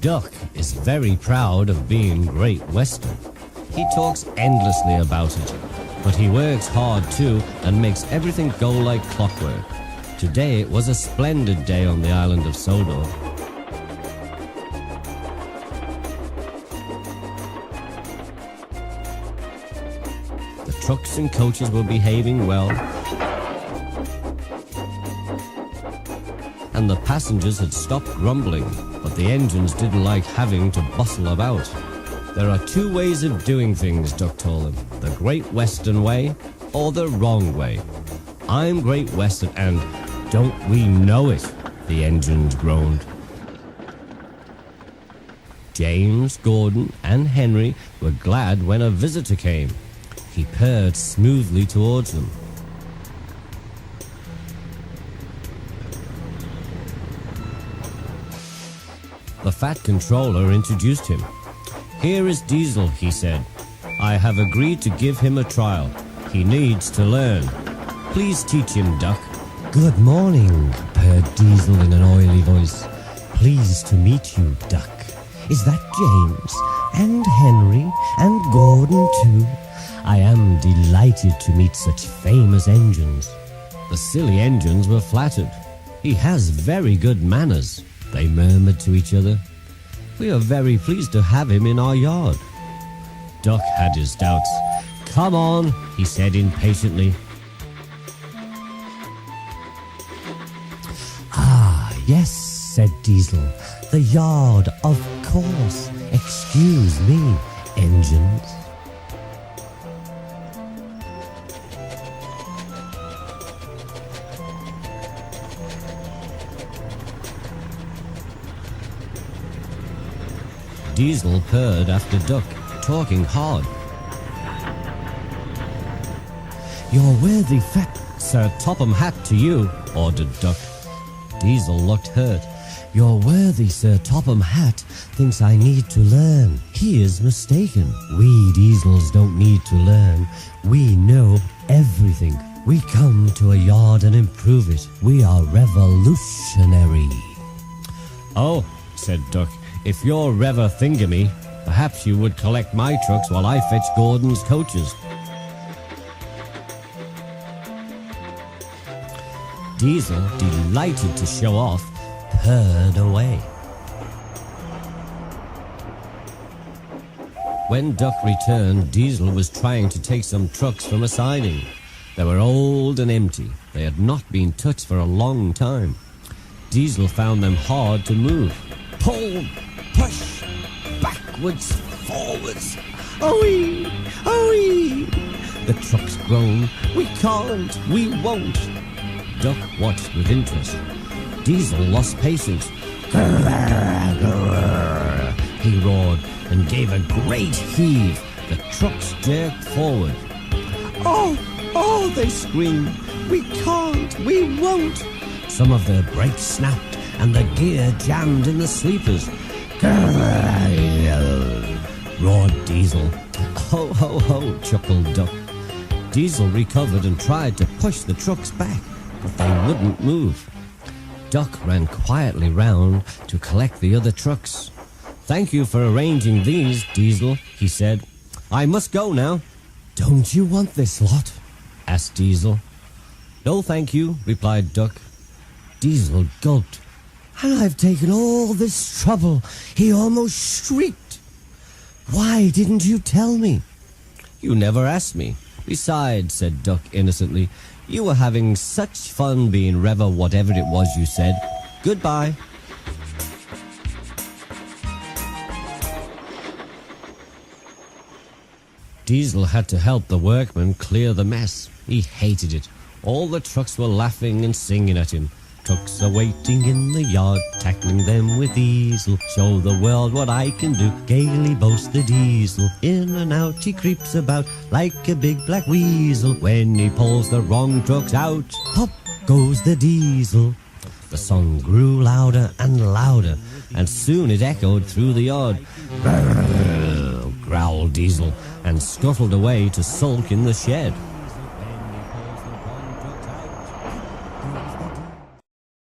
Duck is very proud of being Great Western. He talks endlessly about it, but he works hard too and makes everything go like clockwork. Today was a splendid day on the island of Sodor. The trucks and coaches were behaving well, and the passengers had stopped grumbling, but the engines didn't like having to bustle about. There are two ways of doing things, Duck told them. The Great Western way or the wrong way. I'm Great Western and don't we know it, the engines groaned. James, Gordon and Henry were glad when a visitor came. He purred smoothly towards them. The fat controller introduced him. Here is Diesel, he said. I have agreed to give him a trial. He needs to learn. Please teach him, Duck. Good morning, purred Diesel in an oily voice. Pleased to meet you, Duck. Is that James and Henry and Gordon too? I am delighted to meet such famous engines. The silly engines were flattered. He has very good manners, they murmured to each other. We are very pleased to have him in our yard. Duck had his doubts. Come on, he said impatiently. Ah, yes, said Diesel. The yard, of course. Excuse me, engines. Diesel purred after Duck, talking hard. Your worthy fat Sir Topham Hatt to you, ordered Duck. Diesel looked hurt. Your worthy Sir Topham Hatt thinks I need to learn. He is mistaken. We Diesels don't need to learn. We know everything. We come to a yard and improve it. We are revolutionary. Oh, said Duck, if you're Rever Thingamy, perhaps you would collect my trucks while I fetch Gordon's coaches. Diesel, delighted to show off, purred away. When Duck returned, Diesel was trying to take some trucks from a siding. They were old and empty. They had not been touched for a long time. Diesel found them hard to move. Pull, push, backwards, forwards. Oh-wee, oh-wee. The trucks groaned. We can't, we won't. Duck watched with interest. Diesel lost patience. He roared and gave a great heave. The trucks jerked forward. Oh, they screamed. We can't, we won't. Some of their brakes snapped and the gear jammed in the sleepers. Roared Diesel. Ho, ho, ho, chuckled Duck. Diesel recovered and tried to push the trucks back, but they wouldn't move. Duck ran quietly round to collect the other trucks. Thank you for arranging these, Diesel, he said. I must go now. Don't you want this lot? Asked Diesel. No, thank you, replied Duck. Diesel gulped. And I've taken all this trouble, he almost shrieked. Why didn't you tell me? You never asked me. Besides, said Duck innocently, you were having such fun being Rever whatever it was you said. Goodbye. Diesel had to help the workmen clear the mess. He hated it. All the trucks were laughing and singing at him. Trucks are waiting in the yard, tackling them with Diesel. Show the world what I can do, gaily boasts the Diesel. In and out he creeps about like a big black weasel. When he pulls the wrong trucks out, pop goes the Diesel. The song grew louder and louder, and soon it echoed through the yard. Growled Diesel, and scuttled away to sulk in the shed.